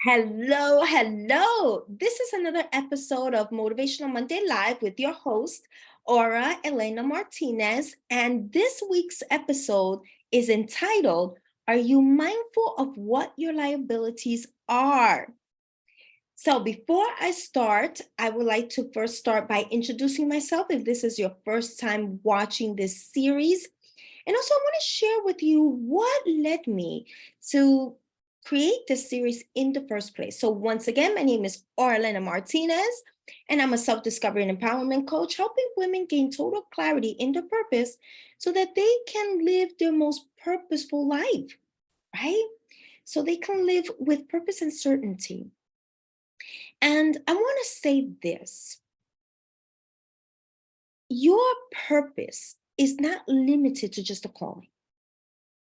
Hello, hello. This is another episode of Motivational Monday Live with your host, Aura Elena Martinez. And this week's episode is entitled, Are You Mindful of What Your Liabilities Are? So before I start, I would like to first start by introducing myself if this is your first time watching this series. And also, I want to share with you what led me to create this series in the first place. So, once again, my name is Orlena Martinez, and I'm a self discovery and empowerment coach, helping women gain total clarity in their purpose so that they can live their most purposeful life, right? So they can live with purpose and certainty. And I want to say this: your purpose is not limited to just a calling.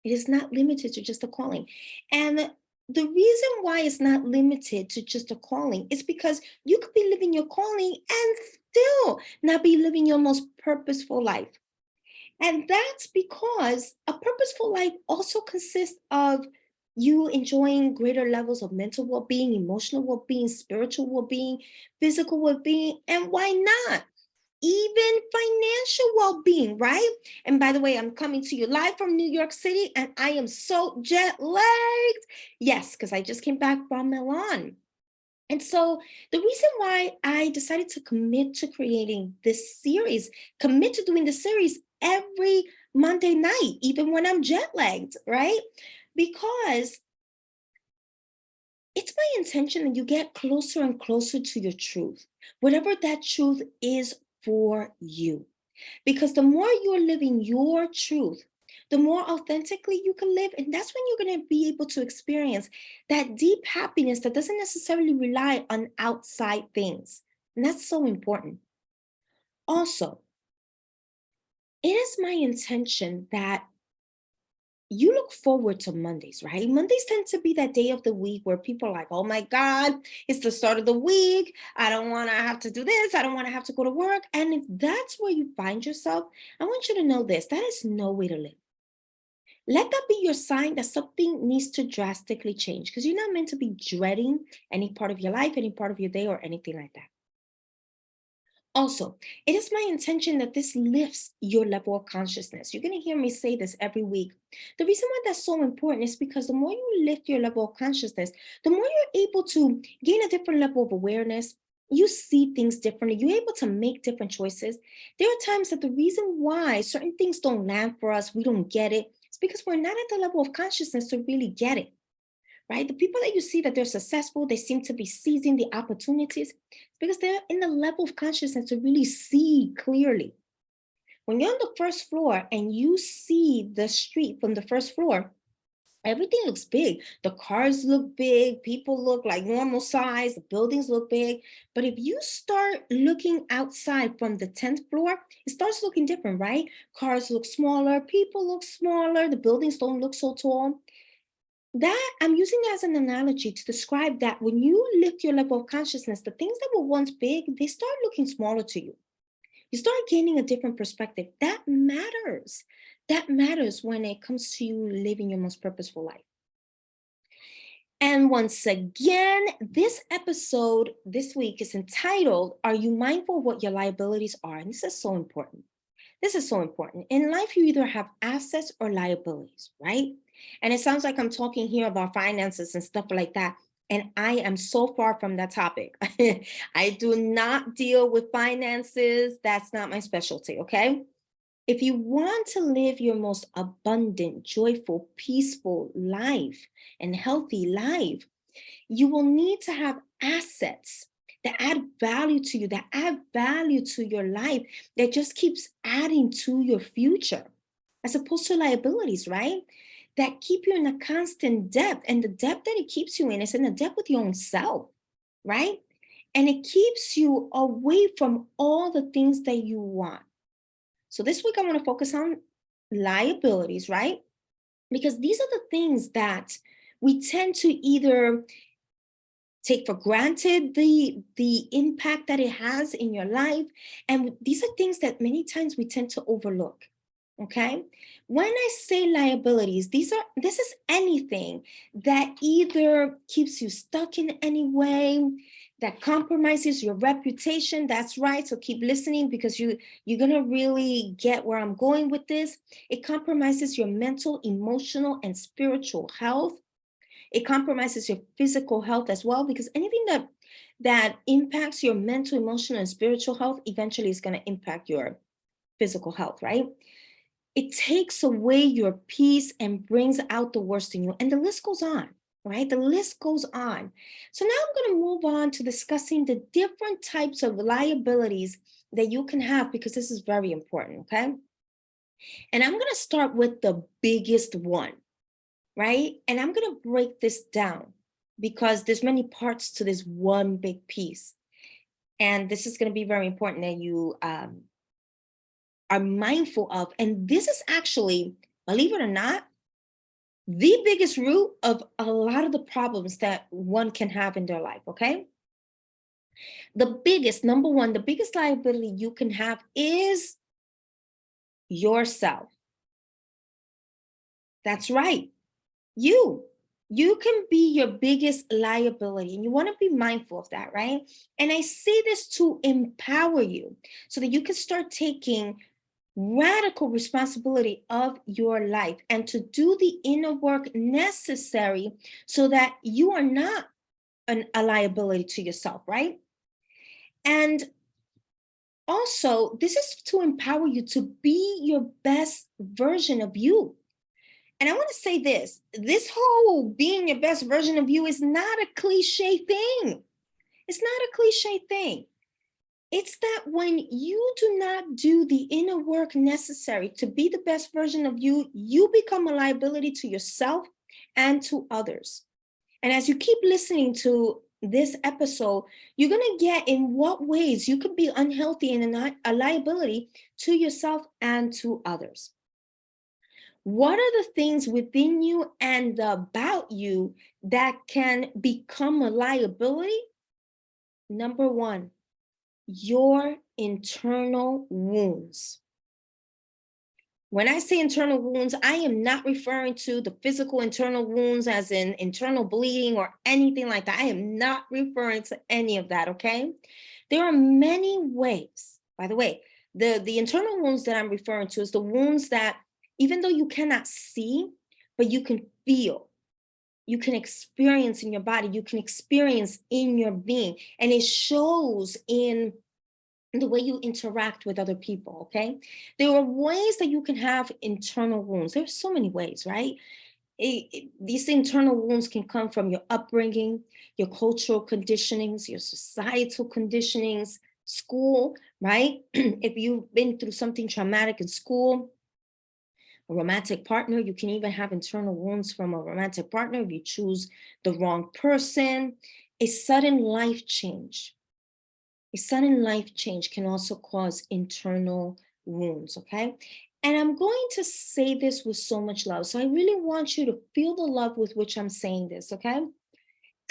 It is not limited to just a calling. And the reason why it's not limited to just a calling is because you could be living your calling and still not be living your most purposeful life. And that's because a purposeful life also consists of you enjoying greater levels of mental well being, emotional well being, spiritual well being, physical well being, and why not? Even financial well being, right? And by the way, I'm coming to you live from New York City and I am so jet lagged. Yes, because I just came back from Milan. And so the reason why I decided to commit to creating this series, commit to doing the series every Monday night, even when I'm jet lagged, right? Because it's my intention that you get closer and closer to your truth, whatever that truth is for you. Because the more you're living your truth, the more authentically you can live. And that's when you're going to be able to experience that deep happiness that doesn't necessarily rely on outside things. And that's so important. Also, it is my intention that you look forward to Mondays, right? Mondays tend to be that day of the week where people are like, oh my God, it's the start of the week. I don't want to have to do this. I don't want to have to go to work. And if that's where you find yourself, I want you to know this: that is no way to live. Let that be your sign that something needs to drastically change, because you're not meant to be dreading any part of your life, any part of your day, or anything like that. Also, it is my intention that this lifts your level of consciousness. You're going to hear me say this every week. The reason why that's so important is because the more you lift your level of consciousness, the more you're able to gain a different level of awareness. You see things differently. You're able to make different choices. There are times that the reason why certain things don't land for us, we don't get it, it's because we're not at the level of consciousness to really get it, right? The people that you see that they're successful, they seem to be seizing the opportunities because they're in the level of consciousness to really see clearly. When you're on the first floor and you see the street from the first floor, everything looks big. The cars look big, people look like normal size, the buildings look big. But if you start looking outside from the 10th floor, it starts looking different, right? Cars look smaller, people look smaller, the buildings don't look so tall. That I'm using as an analogy to describe that when you lift your level of consciousness, the things that were once big, they start looking smaller to you. You start gaining a different perspective. That matters. That matters when it comes to you living your most purposeful life. And once again, this episode this week is entitled, Are You Mindful of What Your Liabilities Are? And this is so important. This is so important. In life, you either have assets or liabilities, right? And it sounds like I'm talking here about finances and stuff like that. And I am so far from that topic. I do not deal with finances. That's not my specialty, okay? If you want to live your most abundant, joyful, peaceful life and healthy life, you will need to have assets that add value to you, that add value to your life, that just keeps adding to your future, as opposed to liabilities, right? That keep you in a constant debt. And the debt that it keeps you in is in a debt with your own self, right? And it keeps you away from all the things that you want. So this week, I want to focus on liabilities, right? Because these are the things that we tend to either take for granted the impact that it has in your life, and these are things that many times we tend to overlook. Okay. When I say liabilities, this is anything that either keeps you stuck in any way, that compromises your reputation. That's right. So keep listening because you're gonna really get where I'm going with this. It compromises your mental, emotional, and spiritual health. It compromises your physical health as well, because anything that impacts your mental, emotional, and spiritual health eventually is going to impact your physical health, right? It takes away your peace and brings out the worst in you. And the list goes on, right? The list goes on. So now I'm going to move on to discussing the different types of liabilities that you can have, because this is very important, okay? And I'm going to start with the biggest one, right? And I'm going to break this down because there's many parts to this one big piece. And this is going to be very important that you are mindful of. And this is actually, believe it or not, the biggest root of a lot of the problems that one can have in their life, okay? The biggest, number one, the biggest liability you can have is yourself. That's right. You. You can be your biggest liability, and you want to be mindful of that, right? And I say this to empower you so that you can start taking radical responsibility of your life and to do the inner work necessary so that you are not a liability to yourself, right? And also, this is to empower you to be your best version of you. And I want to say this whole being your best version of you is not a cliche thing. It's not a cliche thing. It's that when you do not do the inner work necessary to be the best version of you, you become a liability to yourself and to others. And as you keep listening to this episode, you're going to get in what ways you could be unhealthy and a liability to yourself and to others. What are the things within you and about you that can become a liability? Number one, your internal wounds. When I say internal wounds, I am not referring to the physical internal wounds as in internal bleeding or anything like that. I am not referring to any of that, okay? There are many ways. By the way, the internal wounds that I'm referring to is the wounds that even though you cannot see, but you can feel, you can experience in your body, you can experience in your being, and it shows in the way you interact with other people, okay? There are ways that you can have internal wounds. There's so many ways, right? These internal wounds can come from your upbringing, your cultural conditionings, your societal conditionings, school, right? If you've been through something traumatic in school, a romantic partner, you can even have internal wounds from a romantic partner if you choose the wrong person, a sudden life change. A sudden life change can also cause internal wounds, okay? And I'm going to say this with so much love. So I really want you to feel the love with which I'm saying this, okay?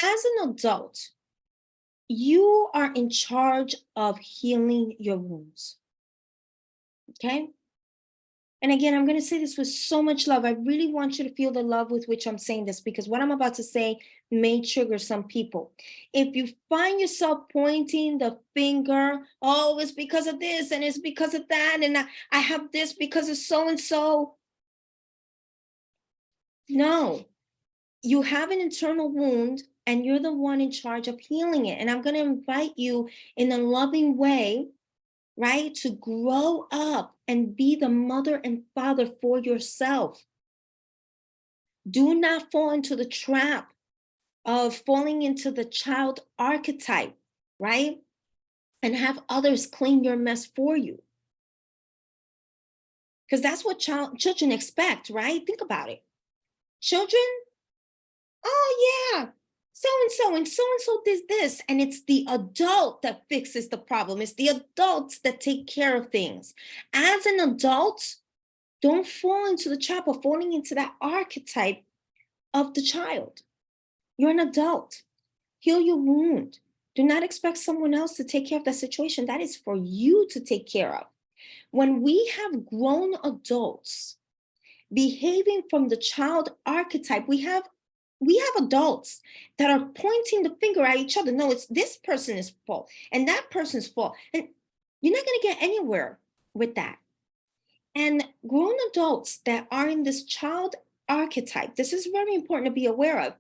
As an adult, you are in charge of healing your wounds, okay? And again, I'm going to say this with so much love. I really want you to feel the love with which I'm saying this, because what I'm about to say may trigger some people. If you find yourself pointing the finger, oh, it's because of this and it's because of that, and I have this because of so and so. No, you have an internal wound and you're the one in charge of healing it. And I'm going to invite you in a loving way, right, to grow up and be the mother and father for yourself. Do not fall into the trap of falling into the child archetype, right? And have others clean your mess for you. Because that's what children expect, right? Think about it. Children, oh yeah, so and so and so and so did this. And it's the adult that fixes the problem. It's the adults that take care of things. As an adult, don't fall into the trap of falling into that archetype of the child. You're an adult. Heal your wound. Do not expect someone else to take care of that situation. That is for you to take care of. When we have grown adults behaving from the child archetype, we have adults that are pointing the finger at each other. No, it's this person is fault and that person's fault. And you're not going to get anywhere with that. And grown adults that are in this child archetype, this is very important to be aware of.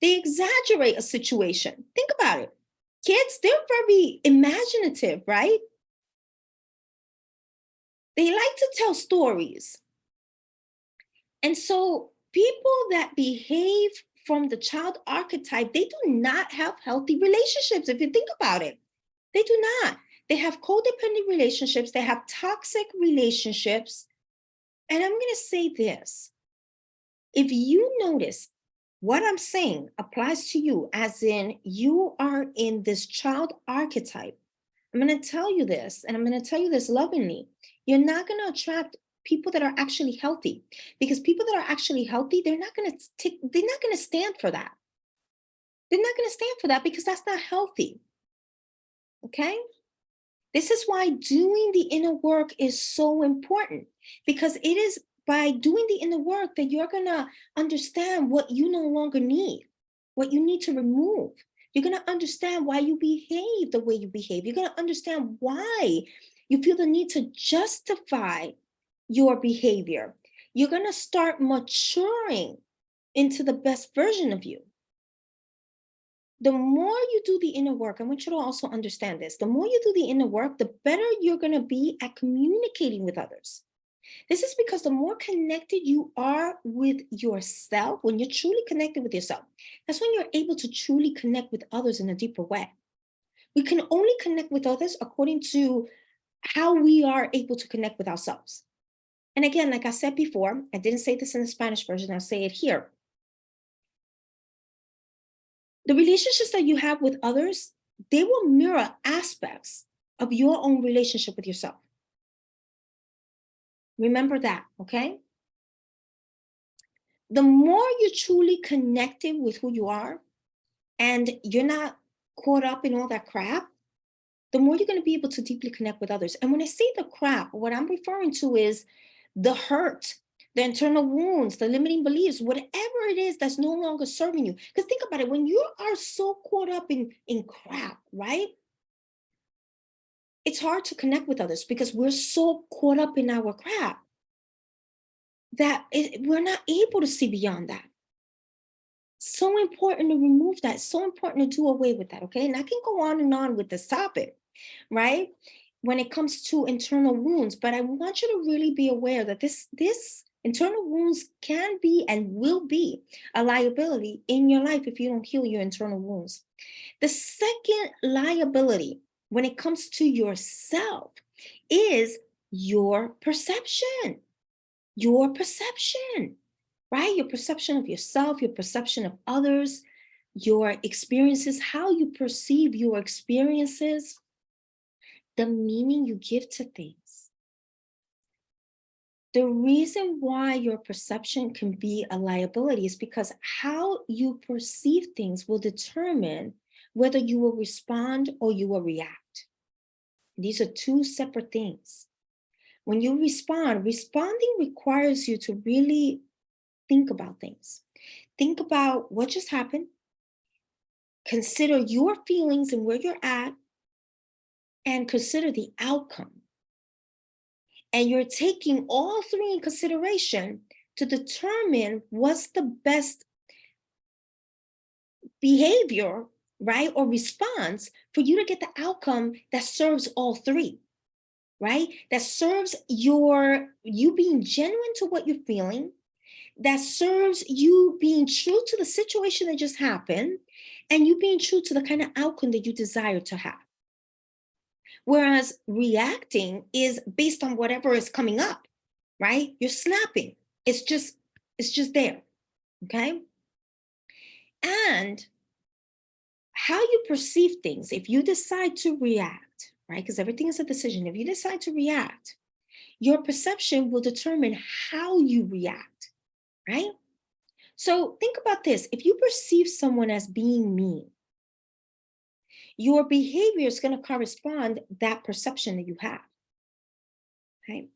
They exaggerate a situation. Think about it. Kids, they're very imaginative, right? They like to tell stories. And so people that behave from the child archetype, they do not have healthy relationships. If you think about it, they do not. They have codependent relationships, they have toxic relationships. And I'm going to say this, if you notice what I'm saying applies to you, as in you are in this child archetype, I'm going to tell you this, and I'm going to tell you this lovingly. You're not going to attract people that are actually healthy, because people that are actually healthy, they're not going to stand for that. They're not going to stand for that because that's not healthy. Okay? This is why doing the inner work is so important, because it is by doing the inner work that you're going to understand what you no longer need, what you need to remove. You're going to understand why you behave the way you behave. You're going to understand why you feel the need to justify your behavior. You're going to start maturing into the best version of you. The more you do the inner work, I want you to also understand this. The more you do the inner work, the better you're going to be at communicating with others. This is because the more connected you are with yourself, when you're truly connected with yourself, that's when you're able to truly connect with others in a deeper way. We can only connect with others according to how we are able to connect with ourselves. And again, like I said before, I didn't say this in the Spanish version, I'll say it here. The relationships that you have with others, they will mirror aspects of your own relationship with yourself. Remember that, okay? The more you're truly connected with who you are and you're not caught up in all that crap, the more you're going to be able to deeply connect with others. And when I say the crap, what I'm referring to is the hurt, the internal wounds, the limiting beliefs, whatever it is that's no longer serving you. Because think about it, when you are so caught up in crap, right? It's hard to connect with others because we're so caught up in our crap that we're not able to see beyond that. So important to remove that. So important to do away with that. Okay. And I can go on and on with this topic, right? When it comes to internal wounds, but I want you to really be aware that this internal wounds can be and will be a liability in your life if you don't heal your internal wounds. The second liability when it comes to yourself is your perception. Your perception, right? Your perception of yourself, your perception of others, your experiences, how you perceive your experiences, the meaning you give to things. The reason why your perception can be a liability is because how you perceive things will determine whether you will respond or you will react. These are two separate things. When you respond, responding requires you to really think about things. Think about what just happened. Consider your feelings and where you're at, and consider the outcome. And you're taking all three in consideration to determine what's the best behavior, right? Or response for you to get the outcome that serves all three, right? That serves you being genuine to what you're feeling, that serves you being true to the situation that just happened, and you being true to the kind of outcome that you desire to have. Whereas reacting is based on whatever is coming up, right? You're snapping. It's just there. Okay. And how you perceive things, if you decide to react, right? Because everything is a decision. If you decide to react, your perception will determine how you react, right? So think about this. If you perceive someone as being mean, your behavior is going to correspond that perception that you have. right?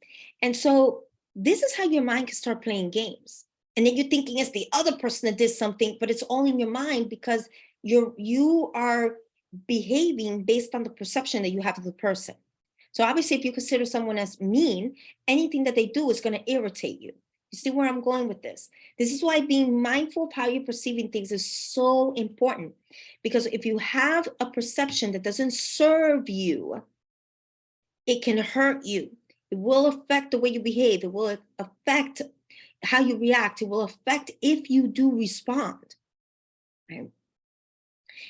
And so this is how your mind can start playing games. And then you're thinking it's the other person that did something, but it's all in your mind because you are behaving based on the perception that you have of the person. So obviously, if you consider someone as mean, anything that they do is going to irritate you. You see where I'm going with this? This is why being mindful of how you're perceiving things is so important. Because if you have a perception that doesn't serve you, it can hurt you. It will affect the way you behave. It will affect how you react. It will affect if you do respond. Right?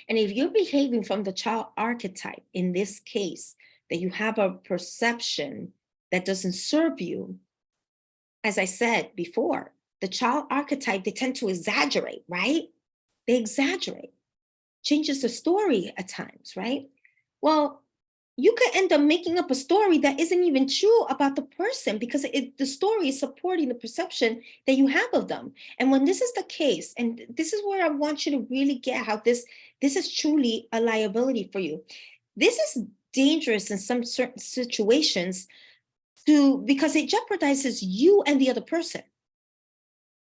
And if you're behaving from the child archetype, in this case, that you have a perception that doesn't serve you, as I said before, the child archetype, they tend to exaggerate, right? They exaggerate, changes the story at times, right? Well, you could end up making up a story that isn't even true about the person because the story is supporting the perception that you have of them. And when this is the case, and this is where I want you to really get how this is truly a liability for you. This is dangerous in some certain situations because it jeopardizes you and the other person.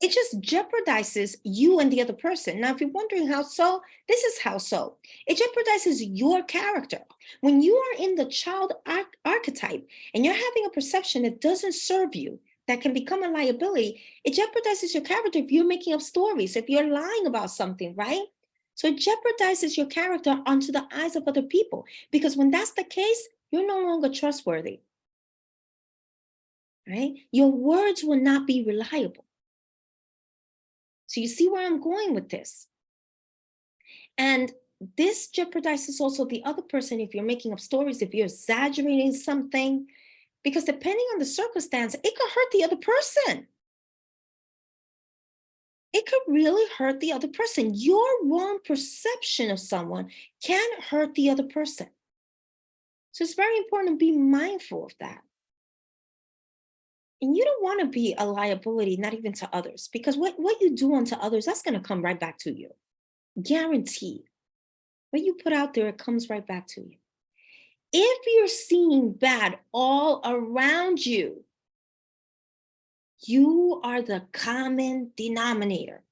It just jeopardizes you and the other person. Now, if you're wondering how so, this is how so. It jeopardizes your character. When you are in the child archetype and you're having a perception that doesn't serve you, that can become a liability, it jeopardizes your character if you're making up stories, if you're lying about something, right? So it jeopardizes your character onto the eyes of other people. Because when that's the case, you're no longer trustworthy, right? Your words will not be reliable. So you see where I'm going with this. And this jeopardizes also the other person if you're making up stories, if you're exaggerating something, because depending on the circumstance, it could hurt the other person. It could really hurt the other person. Your wrong perception of someone can hurt the other person. So it's very important to be mindful of that. And you don't want to be a liability, not even to others, because what you do unto others, that's going to come right back to you. Guaranteed. What you put out there, it comes right back to you. If you're seeing bad all around you, you are the common denominator.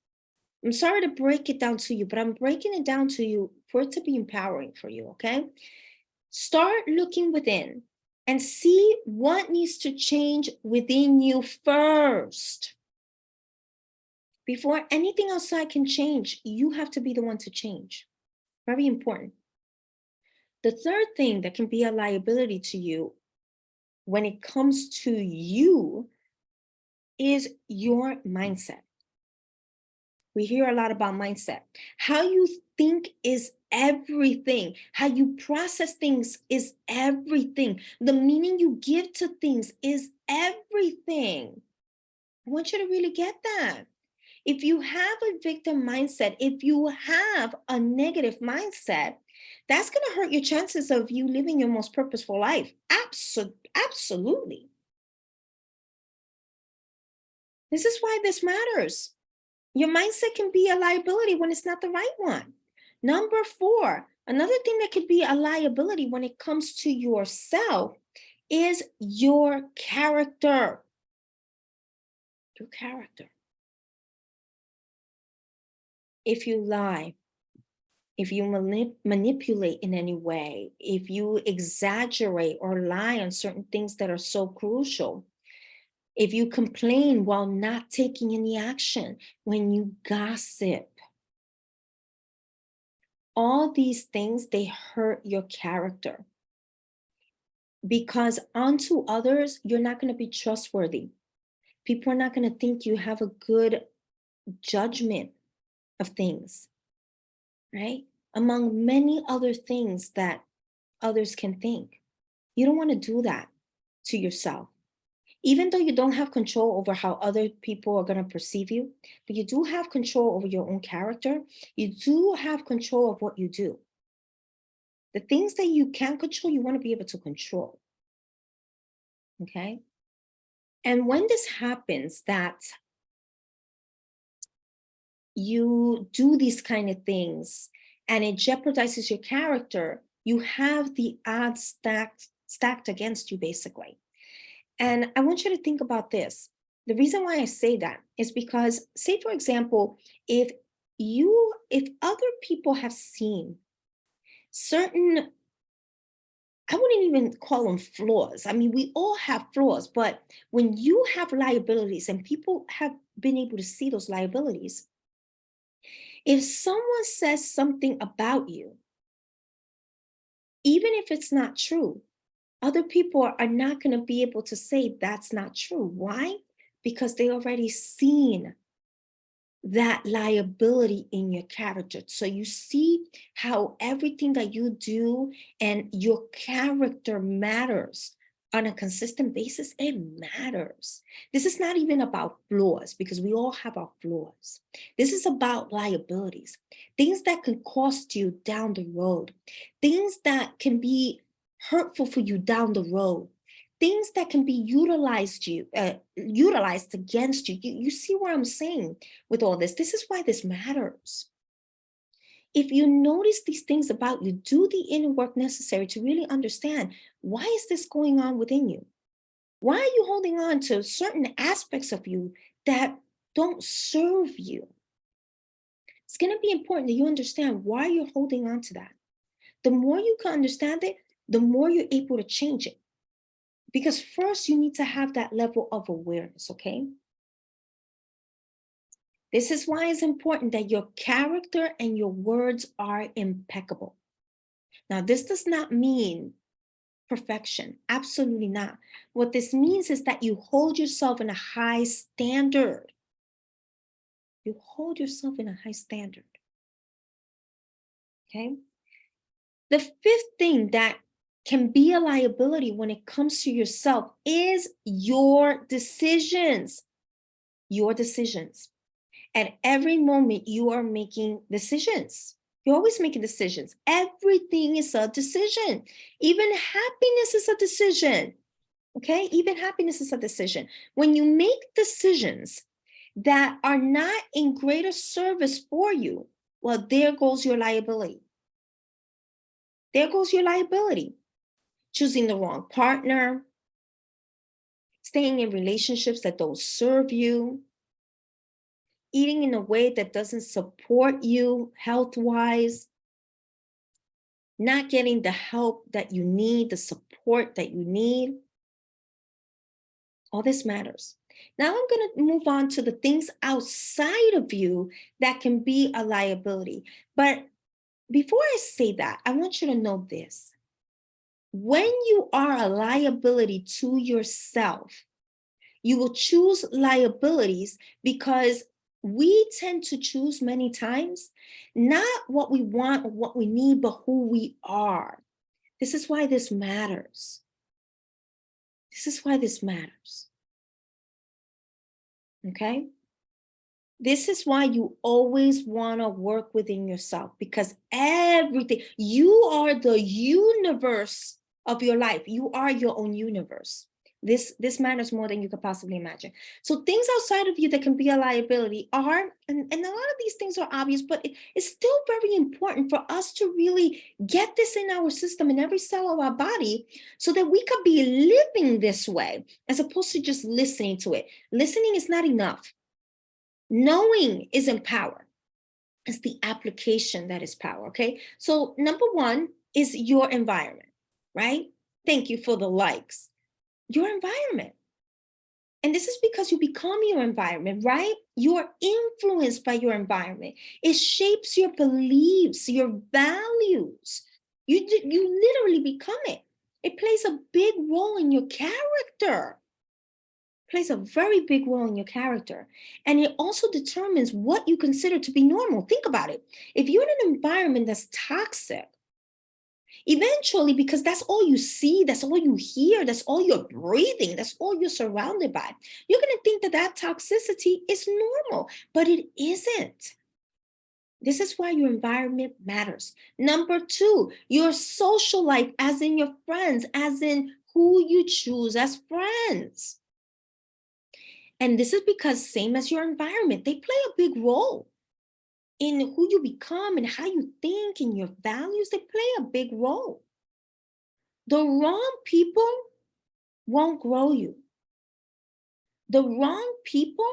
I'm sorry to break it down to you, but I'm breaking it down to you for it to be empowering for you, okay? Start looking within and see what needs to change within you first. Before anything outside can change, you have to be the one to change. Very important. The third thing that can be a liability to you when it comes to you is your mindset. We hear a lot about mindset. How you think is everything. How you process things is everything. The meaning you give to things is everything. I want you to really get that. If you have a victim mindset, if you have a negative mindset, that's going to hurt your chances of you living your most purposeful life. Absolutely. This is why this matters. Your mindset can be a liability when it's not the right one. Number four, another thing that could be a liability when it comes to yourself is your character. Your character. If you lie, if you manipulate in any way, if you exaggerate or lie on certain things that are so crucial, if you complain while not taking any action, when you gossip, all these things, they hurt your character. Because unto others, you're not going to be trustworthy. People are not going to think you have a good judgment of things, right? Among many other things that others can think. You don't want to do that to yourself. Even though you don't have control over how other people are going to perceive you, but you do have control over your own character. You do have control of what you do. The things that you can control, you want to be able to control. Okay? And when this happens, that you do these kind of things and it jeopardizes your character, you have the odds stacked against you, basically. And I want you to think about this. The reason why I say that is because, say, for example, if other people have seen certain, I wouldn't even call them flaws. I mean, we all have flaws, but when you have liabilities and people have been able to see those liabilities, if someone says something about you, even if it's not true, other people are not going to be able to say that's not true. Why? Because they already seen that liability in your character. So you see how everything that you do and your character matters on a consistent basis. It matters. This is not even about flaws because we all have our flaws. This is about liabilities, things that can cost you down the road, things that can be hurtful for you down the road, things that can be utilized against you. You see what I'm saying with all this? This is why this matters. If you notice these things about you, do the inner work necessary to really understand, why is this going on within you? Why are you holding on to certain aspects of you that don't serve you? It's going to be important that you understand why you're holding on to that. The more you can understand it, the more you're able to change it. Because first, you need to have that level of awareness, okay? This is why it's important that your character and your words are impeccable. Now, this does not mean perfection. Absolutely not. What this means is that you hold yourself in a high standard. You hold yourself in a high standard. Okay. The fifth thing that can be a liability when it comes to yourself is your decisions. Your decisions. At every moment, you are making decisions. You're always making decisions. Everything is a decision. Even happiness is a decision. Okay? Even happiness is a decision. When you make decisions that are not in greater service for you, well, there goes your liability. There goes your liability. Choosing the wrong partner, staying in relationships that don't serve you, eating in a way that doesn't support you health wise, not getting the help that you need, the support that you need. All this matters. Now I'm going to move on to the things outside of you that can be a liability. But before I say that, I want you to know this. When you are a liability to yourself, you will choose liabilities because we tend to choose many times not what we want or what we need, but who we are. This is why this matters. This is why this matters. Okay? This is why you always want to work within yourself because everything, you are the universe of your life. You are your own universe. This matters more than you could possibly imagine. So things outside of you that can be a liability are, and a lot of these things are obvious, but it's still very important for us to really get this in our system, in every cell of our body, so that we could be living this way, as opposed to just listening to it. Listening is not enough. Knowing isn't power. It's the application that is power, okay? So number one is your environment, right? Thank you for the likes. Your environment. And this is because you become your environment, right? You're influenced by your environment. It shapes your beliefs, your values. You literally become it. It plays a big role in your character. Plays a very big role in your character. And it also determines what you consider to be normal. Think about it. If you're in an environment that's toxic, eventually, because that's all you see, that's all you hear, that's all you're breathing, that's all you're surrounded by, you're going to think that that toxicity is normal, but it isn't. This is why your environment matters. Number two, your social life, as in your friends, as in who you choose as friends. And this is because, same as your environment, they play a big role in who you become and how you think and your values. They play a big role. The wrong people won't grow you. The wrong people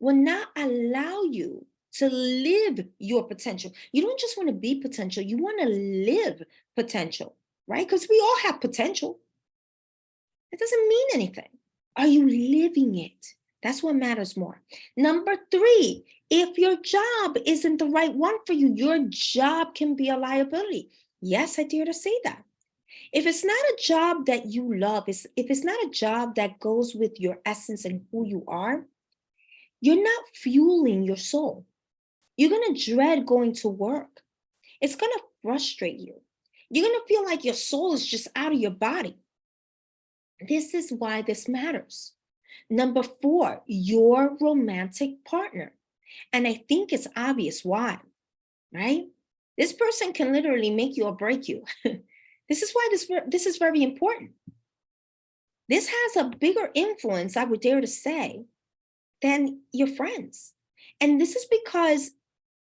will not allow you to live your potential. You don't just want to be potential, you want to live potential, right? Because we all have potential. It doesn't mean anything. Are you living it? That's what matters more. Number three, if your job isn't the right one for you, your job can be a liability. Yes, I dare to say that. If it's not a job that you love, if it's not a job that goes with your essence and who you are, you're not fueling your soul. You're going to dread going to work. It's going to frustrate you. You're going to feel like your soul is just out of your body. This is why this matters. Number four, your romantic partner. And I think it's obvious why, right? This person can literally make you or break you. This is why this is very important. This has a bigger influence, I would dare to say, than your friends. And this is because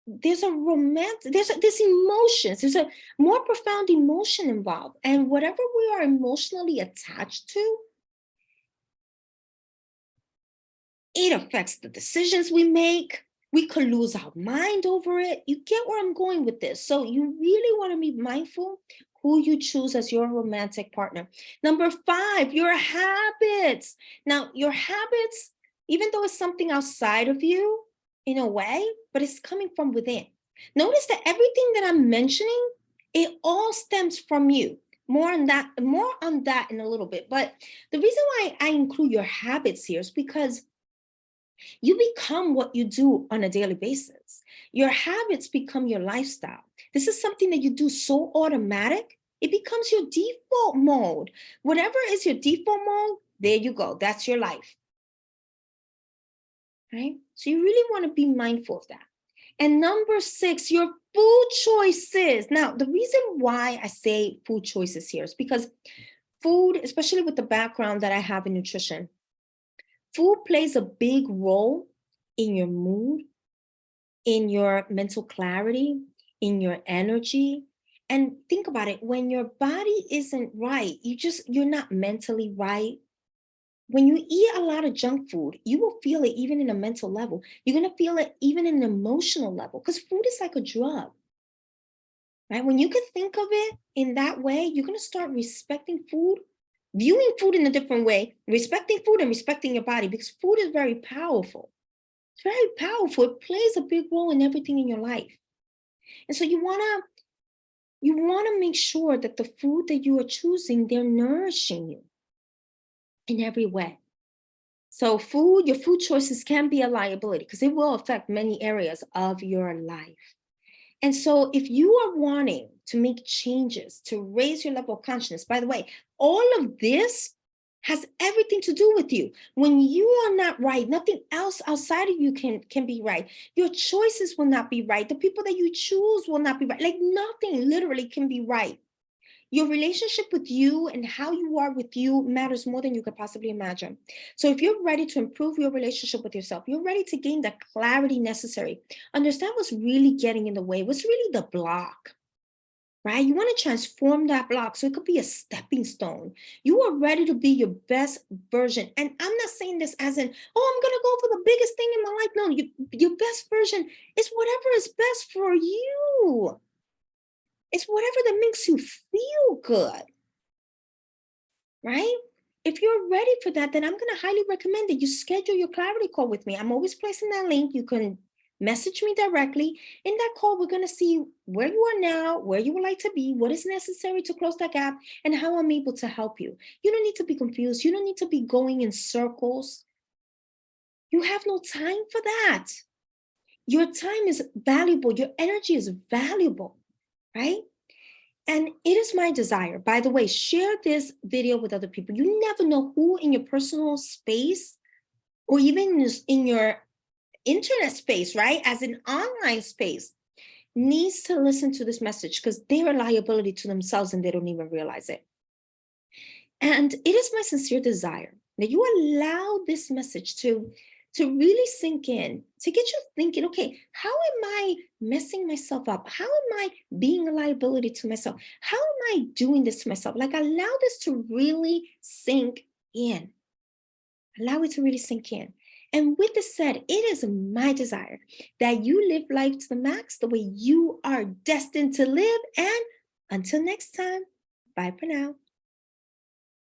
there's a romance, there's emotions, there's a more profound emotion involved. And whatever we are emotionally attached to, it affects the decisions we make. We could lose our mind over it. You get where I'm going with this. So you really want to be mindful who you choose as your romantic partner. Number five, your habits. Now, your habits, even though it's something outside of you in a way, but it's coming from within. Notice that everything that I'm mentioning, it all stems from you. More on that in a little bit. But the reason why I include your habits here is because you become what you do on a daily basis. Your habits become your lifestyle. This is something that you do so automatic, it becomes your default mode. Whatever is your default mode, there you go. That's your life, right? So you really want to be mindful of that. And number six, your food choices. Now, the reason why I say food choices here is because food, especially with the background that I have in nutrition, food plays a big role in your mood, in your mental clarity, in your energy. And think about it, when your body isn't right, you're not mentally right. When you eat a lot of junk food, you will feel it even in a mental level. You're going to feel it even in an emotional level because food is like a drug, right? When you can think of it in that way, you're going to start respecting food, viewing food in a different way, respecting food and respecting your body because food is very powerful. It's very powerful. It plays a big role in everything in your life. And so you want to make sure that the food that you are choosing, they're nourishing you in every way. So your food choices can be a liability because it will affect many areas of your life. And so, if you are wanting to make changes to raise your level of consciousness, by the way, all of this has everything to do with you. When you are not right, nothing else outside of you can be right. Your choices will not be right. The people that you choose will not be right. Like nothing literally can be right. Your relationship with you and how you are with you matters more than you could possibly imagine. So, if you're ready to improve your relationship with yourself, you're ready to gain the clarity necessary, understand what's really getting in the way, what's really the block, right? You want to transform that block so it could be a stepping stone. You are ready to be your best version. And I'm not saying this as in, oh, I'm going to go for the biggest thing in my life. No, your best version is whatever is best for you. It's whatever that makes you feel good, right? If you're ready for that, then I'm going to highly recommend that you schedule your clarity call with me. I'm always placing that link. You can message me directly. In that call, we're going to see where you are now, where you would like to be, what is necessary to close that gap, and how I'm able to help you. You don't need to be confused. You don't need to be going in circles. You have no time for that. Your time is valuable. Your energy is valuable, right? And it is my desire, by the way, share this video with other people. You never know who in your personal space or even in your internet space, right? As an online space, needs to listen to this message because they're a liability to themselves and they don't even realize it. And it is my sincere desire that you allow this message to really sink in, to get you thinking, okay, how am I messing myself up? How am I being a liability to myself? How am I doing this to myself? Like, allow this to really sink in. Allow it to really sink in. And with this said, it is my desire that you live life to the max the way you are destined to live. And until next time, bye for now.